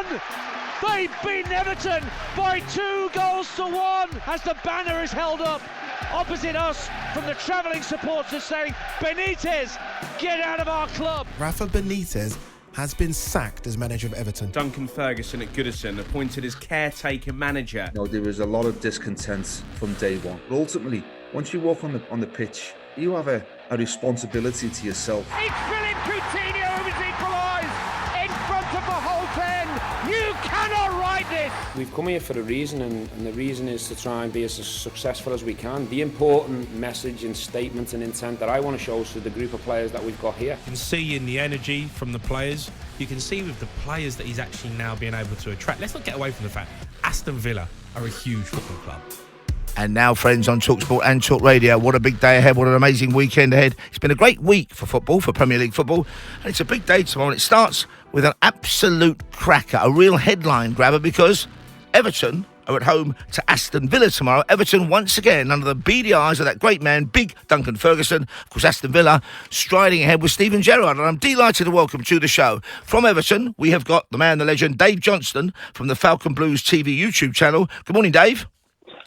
1! They've beaten Everton by 2-1 as the banner is held up opposite us from the travelling supporters saying, Benitez, get out of our club. Rafa Benitez has been sacked as manager of Everton. Duncan Ferguson at Goodison appointed as caretaker manager. There was a lot of discontent from day one. But ultimately, once you walk on the pitch, you have a responsibility to yourself. It's Philip Coutinho who has equalised in front of the whole 10. You cannot write this. We've come here for a reason, and the reason is to try and be as successful as we can. The important message and statement and intent that I want to show to the group of players that we've got here. You can see in the energy from the players. You can see with the players that he's actually now being able to attract. Let's not get away from the fact Aston Villa are a huge football club. And now, friends, on Talksport and Talk Radio, what a big day ahead, what an amazing weekend ahead. It's been a great week for football, for Premier League football, and it's a big day tomorrow. And it starts with an absolute cracker, a real headline grabber, because Everton are at home to Aston Villa tomorrow. Everton once again under the beady eyes of that great man, big Duncan Ferguson. Of course, Aston Villa striding ahead with Steven Gerrard. And I'm delighted to welcome to the show from Everton, we have got the man, the legend, Dave Johnston from the Falcon Blues TV YouTube channel. Good morning, Dave.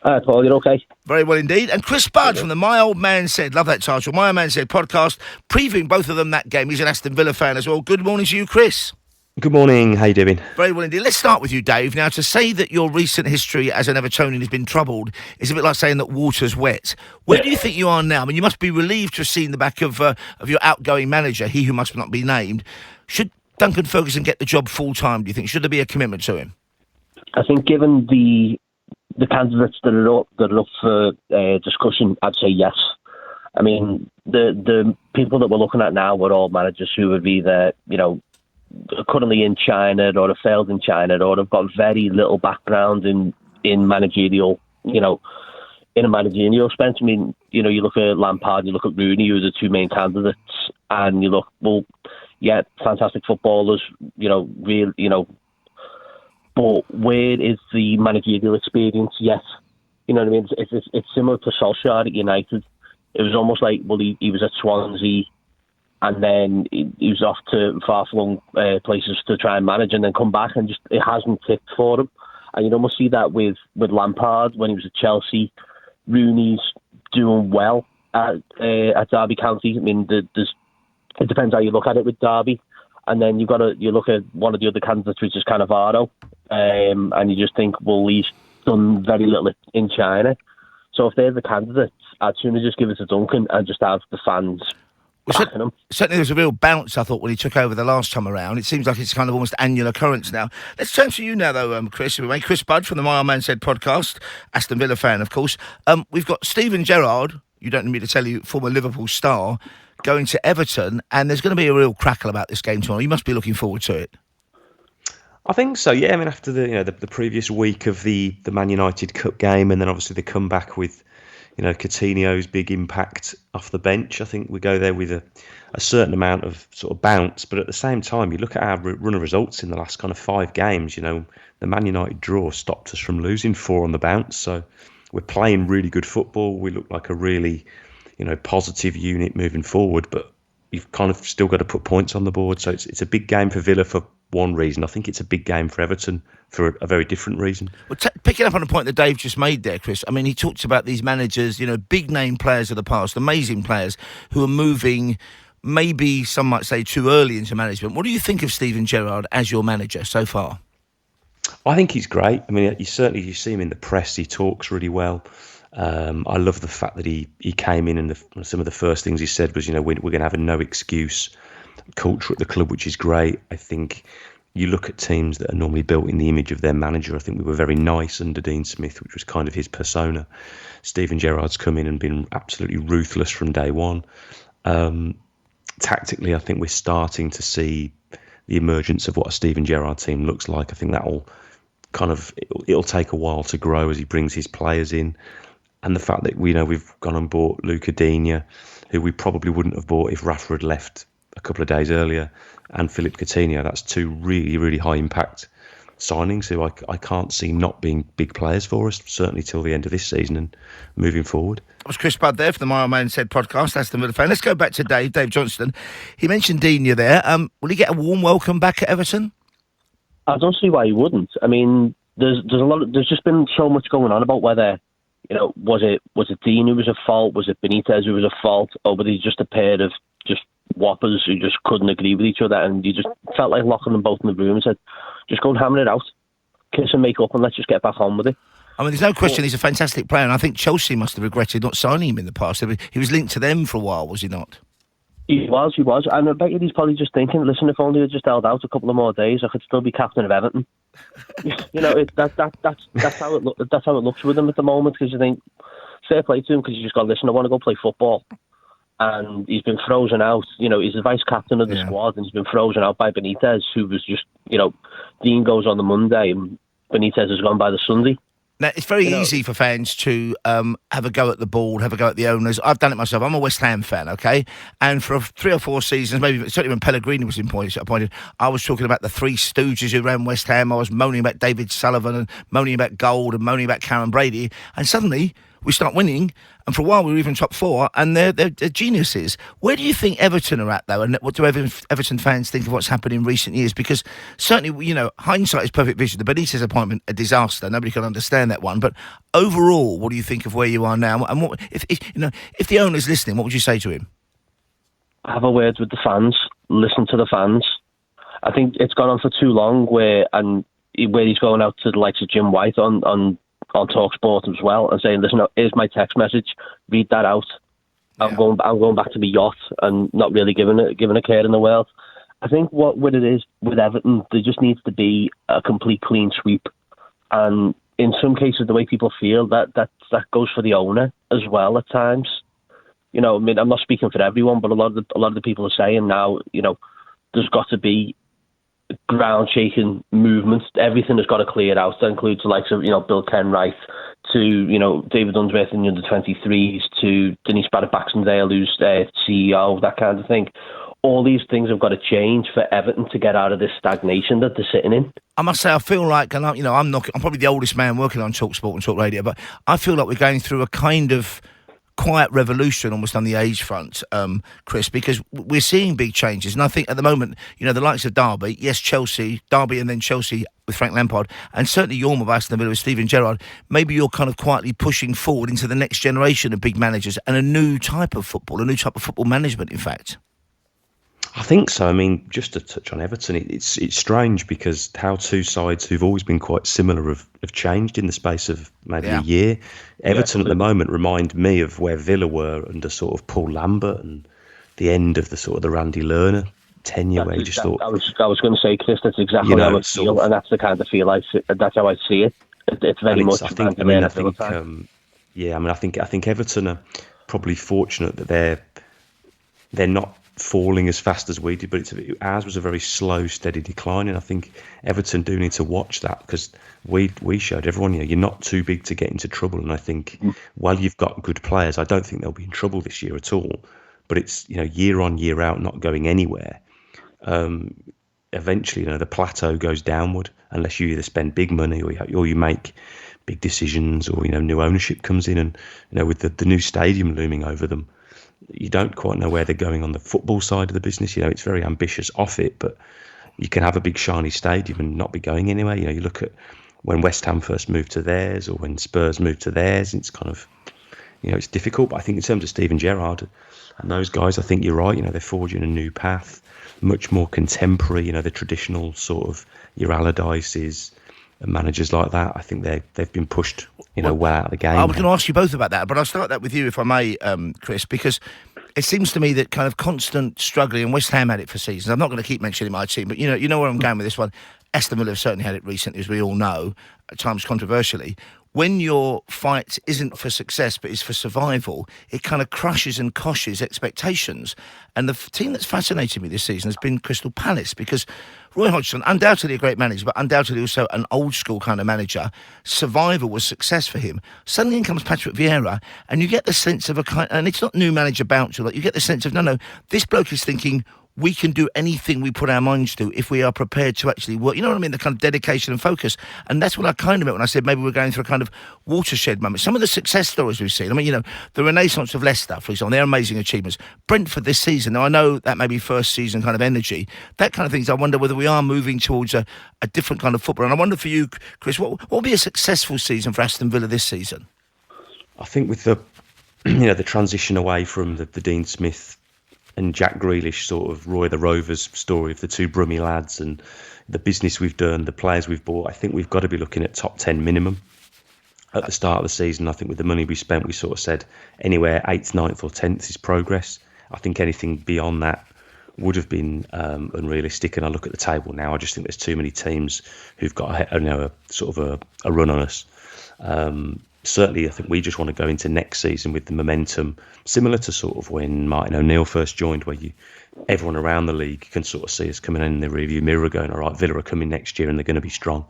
Hi, Paul, you're okay? Very well indeed. And Chris Budd from the My Old Man Said, love that title, My Old Man Said podcast, previewing both of them that game. He's an Aston Villa fan as well. Good morning to you, Chris. Good morning, how you doing? Very well indeed. Let's start with you, Dave. Now, to say that your recent history as an Evertonian has been troubled is a bit like saying that water's wet. Where do you think you are now? I mean, you must be relieved to have seen the back of your outgoing manager, he who must not be named. Should Duncan Ferguson get the job full-time, do you think? Should there be a commitment to him? I think given the candidates that are up for discussion, I'd say yes. I mean, the people that we're looking at now were all managers who have either, currently in China or have failed in China or have got very little background in managerial, in a managerial sense. I mean, you look at Lampard, you look at Rooney, who are the two main candidates, and you look, well, yeah, fantastic footballers, real, but where is the managerial experience yet? You know what I mean? It's similar to Solskjaer at United. It was almost like, well, he was at Swansea and then he was off to far-flung places to try and manage and then come back and just it hasn't ticked for him. And you almost see that with Lampard when he was at Chelsea. Rooney's doing well at Derby County. I mean, it depends how you look at it with Derby. And then you look at one of the other candidates, which is Cannavaro, and you just think, well, he's done very little in China. So if they're the candidates, I'd sooner just give it to Duncan and just have the fans backing him. Certainly there was a real bounce, I thought, when he took over the last time around. It seems like it's kind of almost annual occurrence now. Let's turn to you now, though, Chris. Chris Budd from the My Old Man Said podcast, Aston Villa fan, of course. We've got Steven Gerrard, you don't need me to tell you, former Liverpool star, going to Everton, and there's going to be a real crackle about this game tomorrow. You must be looking forward to it. I think so, yeah. I mean, after the previous week of the Man United Cup game, and then obviously the comeback with Coutinho's big impact off the bench, I think we go there with a certain amount of sort of bounce. But at the same time, you look at our run of results in the last kind of 5 games. The Man United draw stopped us from losing 4 on the bounce. So we're playing really good football. We look like a really positive unit moving forward, but you've kind of still got to put points on the board. So it's a big game for Villa for one reason. I think it's a big game for Everton for a very different reason. Well, picking up on the point that Dave just made there, Chris, I mean, he talks about these managers, big name players of the past, amazing players who are moving, maybe some might say too early into management. What do you think of Steven Gerrard as your manager so far? I think he's great. I mean, you see him in the press. He talks really well. I love the fact that he came in and some of the first things he said was, we're going to have a no excuse culture at the club, which is great. I think you look at teams that are normally built in the image of their manager. I think we were very nice under Dean Smith, which was kind of his persona. Steven Gerrard's come in and been absolutely ruthless from day one. Tactically, I think we're starting to see the emergence of what a Steven Gerrard team looks like. I think that'll it'll take a while to grow as he brings his players in. And the fact that we've gone and bought Luca Digne, who we probably wouldn't have bought if Rafa had left a couple of days earlier, and Philip Coutinho, that's 2 really, really high impact signings who I can't see not being big players for us, certainly till the end of this season and moving forward. That was Chris Budd there for the My Old Man Said podcast, Aston Villa fan. Let's go back to Dave Johnston. He mentioned Digne there. Will he get a warm welcome back at Everton? I don't see why he wouldn't. I mean, there's just been so much going on about whether, was it Dean who was at fault, was it Benitez who was at fault, or was he just a pair of just whoppers who just couldn't agree with each other, and you just felt like locking them both in the room and said, just go and hammer it out, kiss and make up, and let's just get back on with it. I mean, there's no question he's a fantastic player, and I think Chelsea must have regretted not signing him in the past. He was linked to them for a while, was he not? He was. And I bet he's probably just thinking, listen, if only I just held out a couple of more days, I could still be captain of Everton. That's how it looks with him at the moment, because you think, fair play to him, because you just got, listen, I want to go play football. And he's been frozen out. He's the vice captain of the squad, and he's been frozen out by Benitez, who was just, Dean goes on the Monday, and Benitez has gone by the Sunday. Now, it's very easy for fans to have a go at the board, have a go at the owners. I've done it myself. I'm a West Ham fan, okay? And for 3 or 4 seasons, maybe certainly when Pellegrini was appointed, I was talking about the three stooges who ran West Ham. I was moaning about David Sullivan and moaning about Gold and moaning about Karen Brady. And suddenly we start winning, and for a while we were even top 4, and they're geniuses. Where do you think Everton are at, though, and what do Everton fans think of what's happened in recent years? Because certainly, hindsight is perfect vision. The Benitez appointment, a disaster. Nobody can understand that one. But overall, what do you think of where you are now? And what, if the owner's listening, what would you say to him? Have a word with the fans. Listen to the fans. I think it's gone on for too long where he's going out to the likes of Jim White on Talksport as well and saying, listen, here's my text message, read that out. I'm going back to my yacht and not really giving a care in the world. I think what it is with Everton, there just needs to be a complete clean sweep. And in some cases, the way people feel, that goes for the owner as well at times. I mean, I'm not speaking for everyone, but a lot of the people are saying now, there's got to be ground-shaking movements. Everything has got to clear out. That includes the likes of, Bill Kenwright, to, David Unsworth in the under-23s, to Denise Barrett-Baxendale, who's CEO, that kind of thing. All these things have got to change for Everton to get out of this stagnation that they're sitting in. I must say, I feel like, and I'm probably the oldest man working on Talksport and Talk Radio, but I feel like we're going through a kind of quiet revolution almost on the age front, Chris, because we're seeing big changes. And I think at the moment, the likes of Derby and then Chelsea with Frank Lampard, and certainly your move, Aston Villa with Steven Gerrard, maybe you're kind of quietly pushing forward into the next generation of big managers and a new type of football management, in fact. I think so. I mean, just to touch on Everton, it's strange because how two sides who've always been quite similar have changed in the space of maybe a year. Everton at the moment remind me of where Villa were under sort of Paul Lambert and the end of the sort of the Randy Lerner tenure, where you just thought... I was going to say, Chris, that's exactly how I feel, and that's the kind of feel that's how I see it. It's very much... I think Everton are probably fortunate that they're not falling as fast as we did, but ours was a very slow, steady decline, and I think Everton do need to watch that because we showed everyone, you're not too big to get into trouble, and I think while you've got good players, I don't think they'll be in trouble this year at all, but it's year on, year out, not going anywhere. Eventually, the plateau goes downward unless you either spend big money or you make big decisions, or new ownership comes in, and with the new stadium looming over them, you don't quite know where they're going on the football side of the business. It's very ambitious off it, but you can have a big shiny stadium and not be going anywhere. You look at when West Ham first moved to theirs, or when Spurs moved to theirs, it's kind of, it's difficult. But I think in terms of Steven Gerrard and those guys, I think you're right. They're forging a new path, much more contemporary. The traditional sort of your Allardyces and managers like that. I think they've been pushed, well out of the game. I was going to ask you both about that, but I'll start that with you, if I may, Chris, because it seems to me that kind of constant struggling, and West Ham had it for seasons. I'm not going to keep mentioning my team, but you know where I'm going with this one. Aston Villa have certainly had it recently, as we all know, at times controversially. When your fight isn't for success but is for survival, it kind of crushes and koshes expectations. And the team that's fascinated me this season has been Crystal Palace, because Roy Hodgson, undoubtedly a great manager, but undoubtedly also an old school kind of manager. Survival was success for him. Suddenly in comes Patrick Vieira, and you get the sense of and it's not new manager bouncer, like you get the sense of, no, this bloke is thinking, we can do anything we put our minds to if we are prepared to actually work. You know what I mean? The kind of dedication and focus. And that's what I kind of meant when I said maybe we're going through a kind of watershed moment. Some of the success stories we've seen, I mean, you know, the renaissance of Leicester, for example, they're amazing achievements. Brentford this season, now I know that may be first season kind of energy, that kind of things. I wonder whether we are moving towards a different kind of football. And I wonder for you, Chris, what will be a successful season for Aston Villa this season? I think with the the transition away from the Dean Smith and Jack Grealish sort of Roy the Rovers story of the two Brummie lads and the business we've done, the players we've bought, I think we've got to be looking at top 10 minimum at the start of the season. I think with the money we spent, we sort of said anywhere 8th, 9th or 10th is progress. I think anything beyond that would have been unrealistic. And I look at the table now, I just think there's too many teams who've got a sort of a run on us. Certainly, I think we just want to go into next season with the momentum, similar to sort of when Martin O'Neill first joined, where everyone around the league can sort of see us coming in the rearview mirror going, all right, Villa are coming next year and they're going to be strong.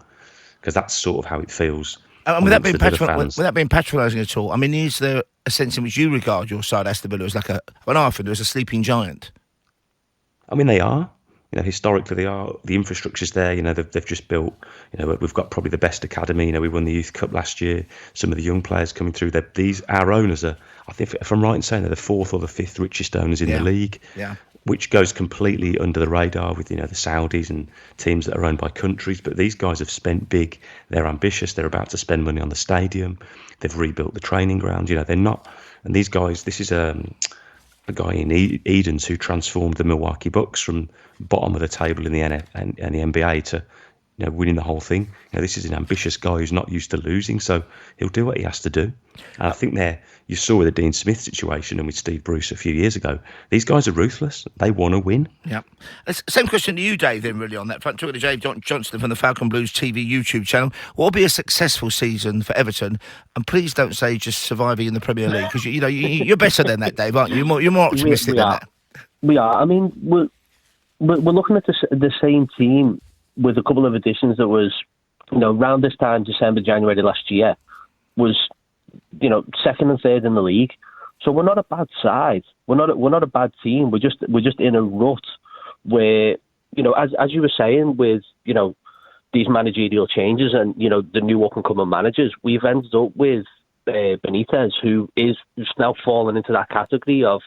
Because that's sort of how it feels. And without being patronising at all, I mean, is there a sense in which you regard your side, Aston Villa, as like as a sleeping giant? I mean, they are. You know, historically they are. The infrastructure's there. You know, they've just built. You know, we've got probably the best academy. You know, we won the Youth Cup last year. Some of the young players coming through. Our owners are. I think, if I'm right in saying, they're the 4th or the 5th richest owners in the league. Yeah. Which goes completely under the radar with the Saudis and teams that are owned by countries. But these guys have spent big. They're ambitious. They're about to spend money on the stadium. They've rebuilt the training ground. You know, they're not. And these guys. This is a guy in Edens who transformed the Milwaukee Bucks from bottom of the table in the NBA to winning the whole thing. You know, this is an ambitious guy who's not used to losing, so he'll do what he has to do. And I think you saw with the Dean Smith situation and with Steve Bruce a few years ago, these guys are ruthless. They want to win. Yeah. Same question to you, Dave, then, really, on that front. Talking to Dave Johnston from the Falcon Blues TV YouTube channel. What will be a successful season for Everton? And please don't say just surviving in the Premier League, because you're better than that, Dave, aren't you? You're more optimistic than that. We are. I mean, we're looking at the same team with a couple of additions that was, around this time, December, January last year, was, second and third in the league. So we're not a bad side. We're not a bad team. We're just in a rut where, as you were saying, with, these managerial changes and, the new up and coming managers, we've ended up with Benitez, who is now falling into that category of,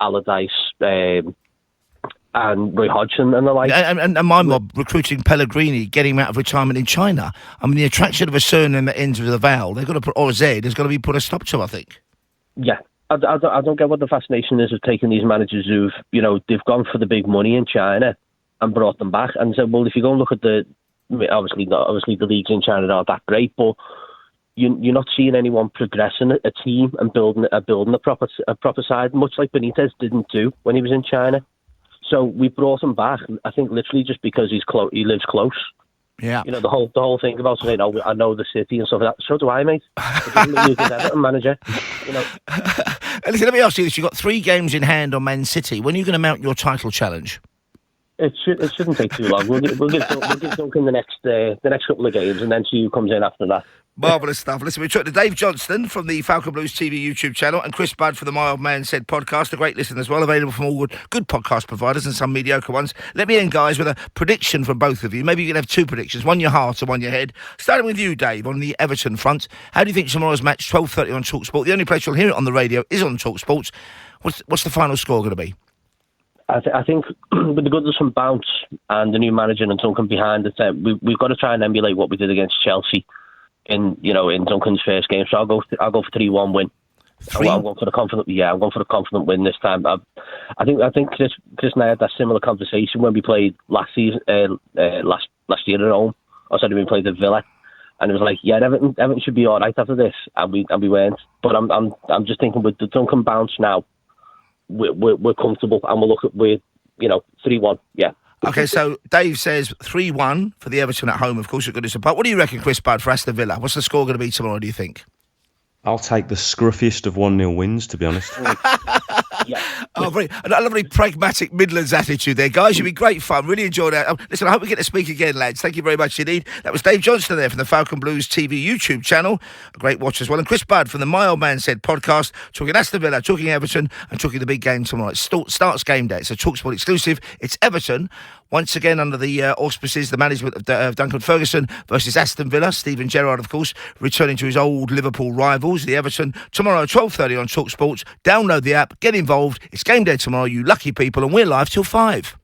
Allardyce, and Roy Hodgson and the like. And my mob recruiting Pellegrini, getting him out of retirement in China. I mean, the attraction of a surname that ends with a vowel, they've got to put, or a Z, has got to be put a stop to, I think. Yeah. I don't get what the fascination is of taking these managers who've, they've gone for the big money in China and brought them back and said, well, if you go and look at obviously the leagues in China aren't that great, but you're not seeing anyone progressing a team and building a proper side, much like Benitez didn't do when he was in China. So we brought him back, I think, literally just because he lives close. Yeah. The whole thing about saying, "Oh, I know the city" and stuff like that. So do I, mate. You're the Everton manager. Listen, let me ask you this: you've got 3 games in hand on Man City. When are you going to mount your title challenge? It shouldn't take too long. We'll give Duncan the next couple of games, and then see who comes in after that. Marvellous stuff. Listen, we talked to Dave Johnston from the Falcon Blues TV YouTube channel and Chris Budd for the My Old Man Said podcast, a great listen as well, available from all good podcast providers and some mediocre ones. Let me end, guys, with a prediction from both of you. Maybe you can have 2 predictions, one your heart and one your head. Starting with you, Dave, on the Everton front. How do you think tomorrow's match, 12:30 on Talksport? The only place you'll hear it on the radio is on Talksport. What's the final score going to be? I think with the goodness and bounce and the new manager and Duncan behind it, we've got to try and emulate what we did against Chelsea in Duncan's first game. So I'll go for 3-1 win. I'm going for the confident. Yeah, I'm going for the confident win this time. I think Chris and I had that similar conversation when we played last season, last year at home. Or sorry, we played at Villa, and it was like, yeah, Everton should be all right after this, and we weren't. But I'm just thinking with the Duncan bounce now, we're comfortable, and we're 3-1. Yeah. Okay, so Dave says 3-1 for the Everton at home. Of course, you're going to support. What do you reckon, Chris Budd, for Aston Villa? What's the score going to be tomorrow, do you think? I'll take the scruffiest of 1-0 wins, to be honest. Yeah. Oh, a lovely pragmatic Midlands attitude there, guys. You'll be great fun. Really enjoyed that. Listen, I hope we get to speak again, lads. Thank you very much indeed. That was Dave Johnston there from the Falcon Blues TV YouTube channel. A great watch as well. And Chris Budd from the My Old Man Said podcast, talking Aston Villa, talking Everton, and talking the big game tomorrow. It starts game day. It's a Talksport exclusive. It's Everton, once again under the auspices, the management of Duncan Ferguson versus Aston Villa. Steven Gerrard, of course, returning to his old Liverpool rivals, the Everton, tomorrow at 12:30 on Talksport. Download the app, get involved. It's game day tomorrow, you lucky people, and we're live till 5.